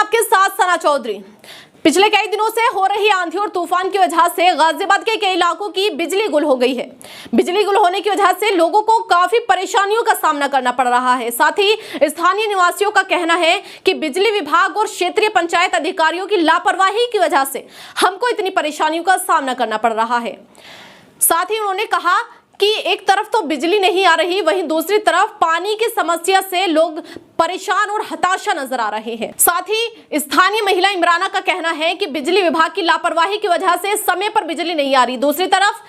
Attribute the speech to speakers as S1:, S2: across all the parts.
S1: आपके साथ सना चौधरी। पिछले कई दिनों से हो रही आंधी और तूफान की वजह से गाजियाबाद के कई इलाकों की बिजली गुल हो गई है। बिजली गुल होने की वजह से लोगों को काफी परेशानियों का सामना करना पड़ रहा है। साथ ही स्थानीय निवासियों का कहना है कि बिजली विभाग और क्षेत्रीय पंचायत अधिकारियों की लापरवाही की वजह से हमको इतनी परेशानियों का सामना करना पड़ रहा है। साथ ही उन्होंने कहा कि एक तरफ तो बिजली नहीं आ रही, वहीं दूसरी तरफ पानी की समस्या से लोग परेशान और हताशा नजर आ रहे हैं। साथ ही स्थानीय महिला इमराना का कहना है कि बिजली विभाग की लापरवाही की वजह से समय पर बिजली नहीं आ रही। दूसरी तरफ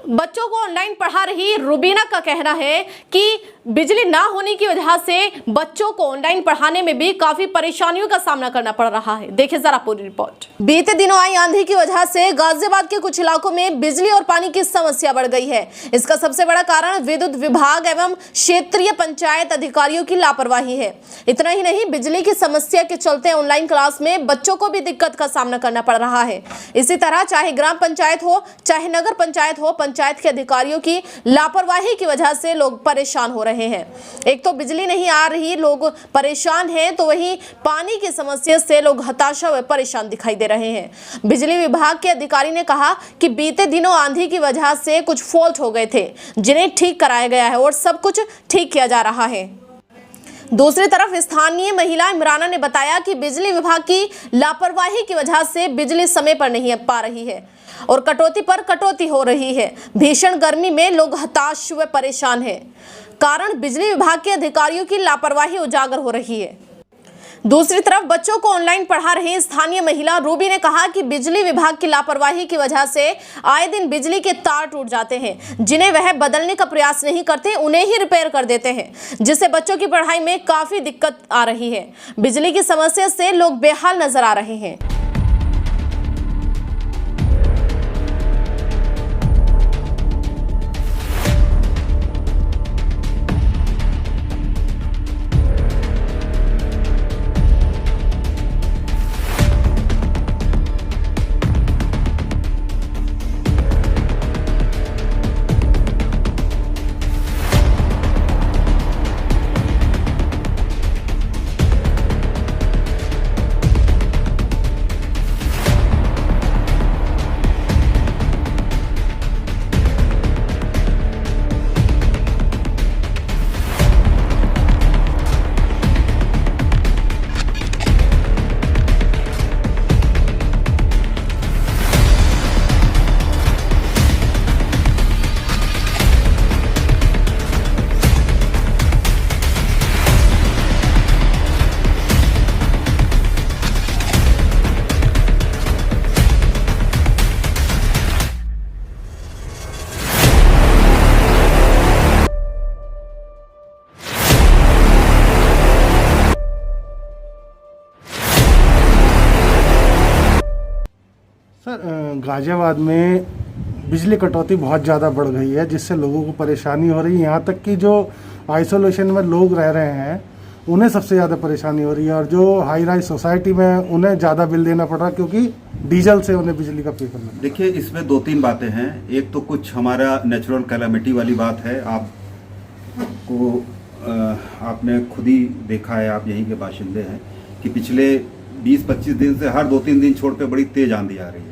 S1: बच्चों को ऑनलाइन पढ़ा रही रुबीना का कहना है कि बिजली ना होने की वजह से बच्चों को ऑनलाइन पढ़ाने में भी काफी परेशानियों का सामना करना पड़ रहा है। देखिए जरा पूरी रिपोर्ट। बीते दिनों आई आंधी की वजह से गाजियाबाद के कुछ इलाकों में बिजली और पानी की समस्या बढ़ गई है। इसका सबसे बड़ा कारण विद्युत विभाग एवं क्षेत्रीय पंचायत अधिकारियों की लापरवाही है। इतना ही नहीं, बिजली की समस्या के चलते ऑनलाइन क्लास में बच्चों को भी दिक्कत का सामना करना पड़ रहा है। इसी तरह चाहे ग्राम पंचायत हो चाहे नगर पंचायत हो, पंचायत के अधिकारियों की लापरवाही की वजह से लोग परेशान हो रहे हैं। एक तो बिजली नहीं आ रही, लोग परेशान हैं, तो वहीं पानी की समस्या से लोग हताशा व परेशान दिखाई दे रहे हैं। बिजली विभाग के अधिकारी ने कहा कि बीते दिनों आंधी की वजह से कुछ फॉल्ट हो गए थे, जिन्हें ठीक कराया गया है और सब कुछ ठीक किया जा रहा है। दूसरी तरफ स्थानीय महिला इमराना ने बताया कि बिजली विभाग की लापरवाही की वजह से बिजली समय पर नहीं पा रही है और कटौती पर कटौती हो रही है। भीषण गर्मी में लोग हताश व परेशान हैं, कारण बिजली विभाग के अधिकारियों की लापरवाही उजागर हो रही है। दूसरी तरफ बच्चों को ऑनलाइन पढ़ा रही स्थानीय महिला रूबी ने कहा कि बिजली विभाग की लापरवाही की वजह से आए दिन बिजली के तार टूट जाते हैं, जिन्हें वह बदलने का प्रयास नहीं करते, उन्हें ही रिपेयर कर देते हैं, जिससे बच्चों की पढ़ाई में काफी दिक्कत आ रही है। बिजली की समस्या से लोग बेहाल नजर आ रहे हैं।
S2: सर, गाजियाबाद में बिजली कटौती बहुत ज़्यादा बढ़ गई है, जिससे लोगों को परेशानी हो रही है। यहाँ तक कि जो आइसोलेशन में लोग रह रहे हैं उन्हें सबसे ज़्यादा परेशानी हो रही है, और जो हाई राइज सोसाइटी में उन्हें ज़्यादा बिल देना पड़ रहा है, क्योंकि डीजल से उन्हें बिजली का पे करना।
S3: देखिए, इसमें दो तीन बातें हैं। एक तो कुछ हमारा नेचुरल कैलामिटी वाली बात है। आपने खुद ही देखा है, आप यहीं के बाशिंदे हैं, कि पिछले 20-25 दिन से हर 2-3 दिन छोड़ पे बड़ी तेज आंधी आ रही है।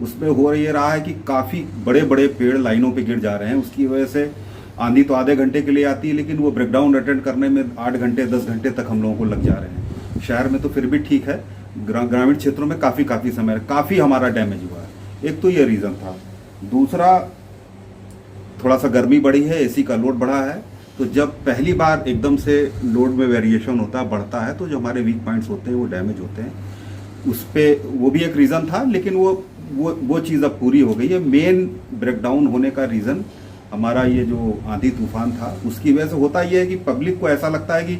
S3: उसमें हो रहा है कि काफ़ी बड़े बड़े पेड़ लाइनों पे गिर जा रहे हैं। उसकी वजह से आंधी तो आधे घंटे के लिए आती है, लेकिन वो ब्रेकडाउन अटेंड करने में 8 घंटे 10 घंटे तक हम लोगों को लग जा रहे हैं। शहर में तो फिर भी ठीक है, ग्रामीण क्षेत्रों में काफ़ी समय काफ़ी हमारा डैमेज हुआ है। एक तो ये रीज़न था। दूसरा, थोड़ा सा गर्मी बढ़ी है, एसी का लोड बढ़ा है। तो जब पहली बार एकदम से लोड में वेरिएशन होता है, बढ़ता है, तो जो हमारे वीक पॉइंट्स होते हैं वो डैमेज होते हैं। उस पर वो भी एक रीज़न था, लेकिन वो चीज़ अब पूरी हो गई है। मेन ब्रेकडाउन होने का रीज़न हमारा ये जो आंधी तूफान था, उसकी वजह से होता ये है कि पब्लिक को ऐसा लगता है कि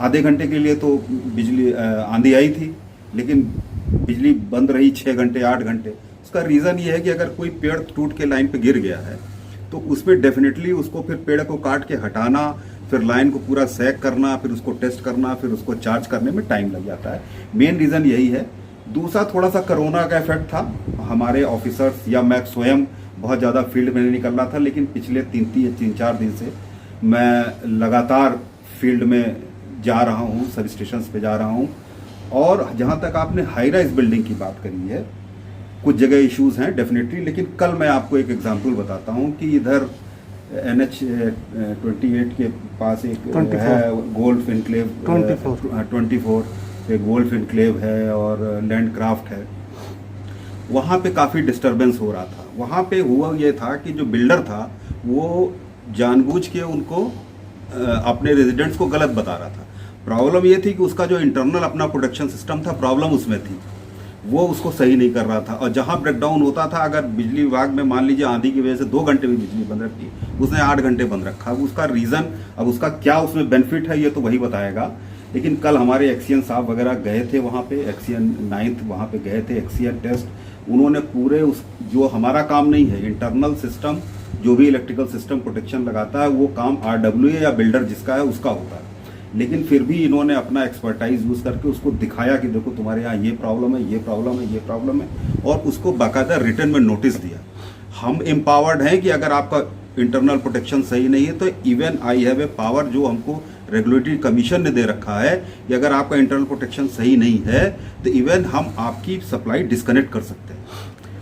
S3: आधे घंटे के लिए तो बिजली आंधी आई थी, लेकिन बिजली बंद रही 6 घंटे 8 घंटे। उसका रीज़न ये है कि अगर कोई पेड़ टूट के लाइन पे गिर गया है तो उसमें डेफिनेटली उसको फिर पेड़ को काट के हटाना, फिर लाइन को पूरा सैक करना, फिर उसको टेस्ट करना, फिर उसको चार्ज करने में टाइम लग जाता है। मेन रीज़न यही है। दूसरा, थोड़ा सा कोरोना का इफेक्ट था। हमारे ऑफिसर्स या मैं स्वयं बहुत ज़्यादा फील्ड में नहीं निकल रहा था, लेकिन पिछले 3-4 दिन से मैं लगातार फील्ड में जा रहा हूँ, सब स्टेशंस पे जा रहा हूँ, और जहाँ तक आपने हाई राइज बिल्डिंग की बात करी है, कुछ जगह इश्यूज हैं डेफिनेटली, लेकिन कल मैं आपको एक एग्जांपल बताता हूँ कि इधर NH 28 के पास एक
S2: 24
S3: है गोल्फ इनक्लेव 24 एक गोल्फ इनक्लेव है और लैंडक्राफ्ट है, वहाँ पे काफ़ी डिस्टरबेंस हो रहा था। वहाँ पे हुआ ये था कि जो बिल्डर था वो जानबूझ के उनको अपने रेजिडेंट्स को गलत बता रहा था। प्रॉब्लम ये थी कि उसका जो इंटरनल अपना प्रोडक्शन सिस्टम था, प्रॉब्लम उसमें थी, वो उसको सही नहीं कर रहा था। और जहाँ ब्रेकडाउन होता था, अगर बिजली विभाग में मान लीजिए आंधी की वजह से 2 घंटे भी बिजली बंद रखी, उसने 8 घंटे बंद रखा। अब उसका रीज़न, अब उसका क्या उसमें बेनिफिट है ये तो वही बताएगा। लेकिन कल हमारे एक्सीएन साहब वगैरह गए थे वहाँ पे, एक्सीएन 9th वहाँ पे गए थे, एक्सीएन टेस्ट उन्होंने पूरे उस जो हमारा काम नहीं है, इंटरनल सिस्टम जो भी इलेक्ट्रिकल सिस्टम प्रोटेक्शन लगाता है वो काम RWA या बिल्डर जिसका है उसका होता है। लेकिन फिर भी इन्होंने अपना एक्सपर्टाइज यूज़ करके उसको दिखाया कि देखो तुम्हारे यहाँ ये प्रॉब्लम है, ये प्रॉब्लम है, ये प्रॉब्लम है, और उसको बाकायदा रिटर्न में नोटिस दिया। हम एम्पावर्ड हैं कि अगर आपका इंटरनल प्रोटेक्शन सही नहीं है तो even I have a power, जो हमको रेगुलेटरी कमीशन ने दे रखा है कि अगर आपका इंटरनल प्रोटेक्शन सही नहीं है तो इवन हम आपकी सप्लाई डिस्कनेक्ट कर सकते हैं।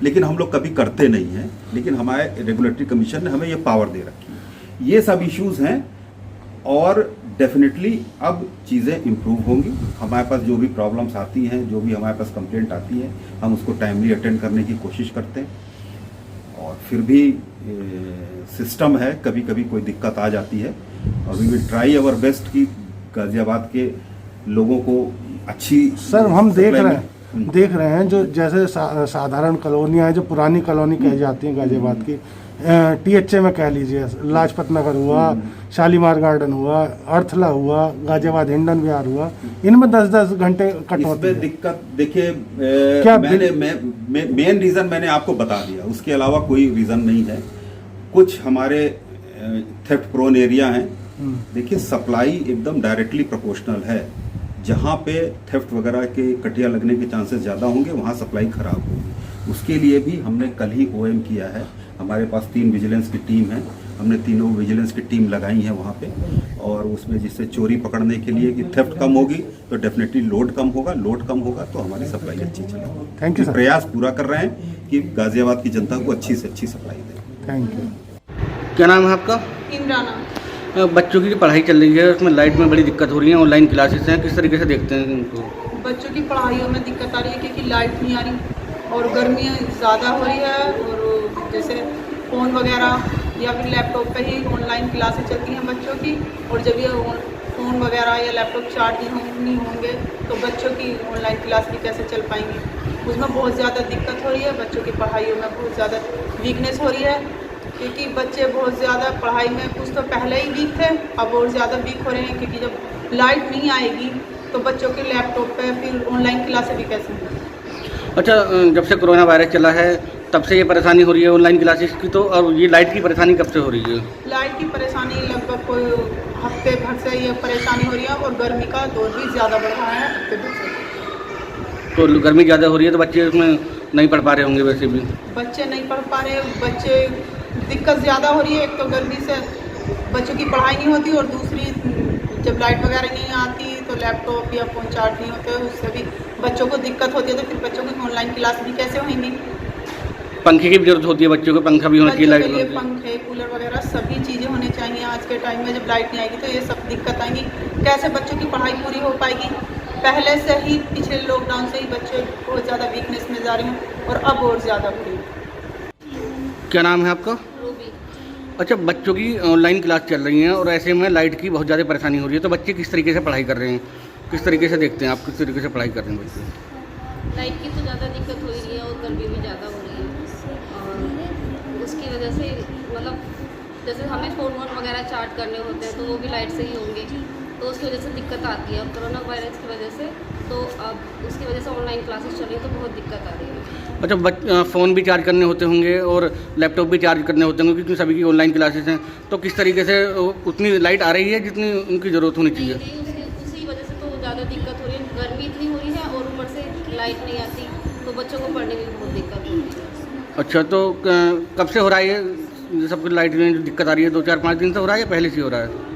S3: लेकिन हम लोग कभी करते नहीं हैं, लेकिन हमारे रेगुलेटरी कमीशन ने हमें ये पावर दे रखी है। ये सब इश्यूज हैं और डेफिनेटली अब चीज़ें इम्प्रूव होंगी। हमारे पास जो भी प्रॉब्लम्स आती हैं, जो भी हमारे पास कंप्लेंट आती है, हम उसको टाइमली अटेंड करने की कोशिश करते हैं। और फिर भी सिस्टम है, कभी कभी कोई दिक्कत आ जाती है और we will try our best कि गाजियाबाद के लोगों को अच्छी
S2: सर हम देख
S3: supply
S2: रहे हैं जो जैसे साधारण कॉलोनियाँ हैं, जो पुरानी कॉलोनी कही जाती हैं गाजियाबाद की, THA में कह लीजिए, लाजपत नगर हुआ, शालीमार गार्डन हुआ, अर्थला हुआ, गाजियाबाद हिंडन विहार हुआ, इनमें 10-10 घंटे कटौती है।
S3: दिक्कत देखिए,
S2: क्या
S3: मेन रीज़न मैंने आपको बता दिया, उसके अलावा कोई रीज़न नहीं है। कुछ हमारे थेफ्ट प्रोन एरिया हैं, देखिए सप्लाई एकदम डायरेक्टली प्रोपोर्शनल है। जहाँ पे थेफ्ट वगैरह के कटिया लगने के चांसेस ज़्यादा होंगे वहाँ सप्लाई खराब होगी। उसके लिए भी हमने कल ही OM किया है। हमारे पास 3 विजिलेंस की टीम है, हमने तीनों विजिलेंस की टीम लगाई है वहाँ पे, और उसमें जिससे चोरी पकड़ने के लिए कि थेफ्ट कम होगी तो डेफिनेटली लोड कम होगा, लोड कम होगा तो हमारी सप्लाई अच्छी चलेगी।
S2: Thank you sir.
S3: प्रयास पूरा कर रहे हैं कि गाजियाबाद की जनता को अच्छी से अच्छी सप्लाई दें।
S2: Thank you.
S4: क्या नाम है आपका?
S5: इमराना।
S4: बच्चों की जो पढ़ाई चल रही है उसमें लाइट में बड़ी दिक्कत हो रही है, ऑनलाइन क्लासेस हैं, किस तरीके से देखते हैं उनको?
S5: बच्चों की पढ़ाइयों में दिक्कत आ रही है क्योंकि लाइट नहीं आ रही और गर्मी ज़्यादा हो रही है, और जैसे फ़ोन वगैरह या फिर लैपटॉप पे ही ऑनलाइन क्लासेस चलती हैं बच्चों की, और जब ये फ़ोन वगैरह या लैपटॉप चार्ज नहीं होंगे तो बच्चों की ऑनलाइन क्लास भी कैसे चल पाएंगी। उसमें बहुत ज़्यादा दिक्कत हो रही है, बच्चों की पढ़ाइयों में बहुत ज़्यादा वीकनेस हो रही है, क्योंकि बच्चे बहुत ज़्यादा पढ़ाई में कुछ तो पहले ही वीक थे, अब और ज़्यादा वीक हो रहे हैं, क्योंकि जब लाइट नहीं आएगी तो बच्चों के लैपटॉप पे फिर ऑनलाइन क्लासेस भी कैसे होंगी।
S4: अच्छा, जब से कोरोना वायरस चला है तब से ये परेशानी हो रही है ऑनलाइन क्लासेस की, तो और ये लाइट की परेशानी कब से हो रही है?
S5: लाइट की परेशानी लगभग कोई हफ्ते भर से ये परेशानी हो रही है, और गर्मी का दौर भी ज़्यादा बढ़ रहा है हफ्ते भर से।
S4: तो गर्मी ज़्यादा हो रही है तो बच्चे उसमें नहीं पढ़ पा रहे होंगे वैसे भी?
S5: बच्चे नहीं पढ़ पा रहे, बच्चे दिक्कत ज़्यादा हो रही है। एक तो गर्मी से बच्चों की पढ़ाई नहीं होती, और दूसरी जब लाइट वगैरह नहीं आती तो लैपटॉप या फ़ोन चार्ज नहीं होते, उससे भी बच्चों को दिक्कत होती है। तो फिर बच्चों की ऑनलाइन क्लास भी कैसे होंगी।
S4: पंखे की भी जरूरत होती है बच्चों को, पंखा भी होना चाहिए,
S5: बच्चों
S4: लाइट
S5: के लिए पंखे, कूलर वगैरह सभी चीज़ें होनी चाहिए। आज के टाइम में जब लाइट नहीं आएगी तो ये सब दिक्कत आएंगी, कैसे बच्चों की पढ़ाई पूरी हो पाएगी। पहले से ही पिछले लॉकडाउन से ही बच्चे बहुत ज़्यादा वीकनेस में जा रहे हैं, और अब और ज़्यादा हो रही है।
S4: क्या नाम है आपका?
S6: रूबी।
S4: अच्छा, बच्चों की ऑनलाइन क्लास चल रही हैं और ऐसे में लाइट की बहुत ज़्यादा परेशानी हो रही है, तो बच्चे किस तरीके से पढ़ाई कर रहे हैं, किस तरीके से देखते हैं आप, किस तरीके से पढ़ाई कर रहे हैं बच्चे?
S6: लाइट की तो ज़्यादा दिक्कत हो रही है और गर्मी भी ज़्यादा हो रही है, और उसकी वजह से मतलब जैसे हमें फ़ोन वगैरह चार्ज करने होते हैं तो वो भी लाइट से ही होंगे, तो उसकी वजह से दिक्कत आती है। और कोरोना वायरस की वजह से तो अब उसकी वजह से ऑनलाइन क्लासेस चल रही है तो बहुत दिक्कत आ रही है।
S4: अच्छा, फ़ोन भी चार्ज करने होते होंगे और लैपटॉप भी चार्ज करने होते होंगे, क्योंकि सभी की ऑनलाइन क्लासेस हैं, तो किस तरीके से उतनी लाइट आ रही है जितनी उनकी ज़रूरत होनी चाहिए?
S6: नहीं, उसी वजह से तो ज़्यादा दिक्कत हो रही है, गर्मी इतनी हो रही है और ऊपर से लाइट नहीं आती तो बच्चों को पढ़ने में भी बहुत दिक्कत हो रही है।
S4: अच्छा, तो कब से हो रहा है ये सब कुछ लाइट में जो दिक्कत आ रही है? 2-4-5 दिन से हो रहा है या पहले से हो रहा है?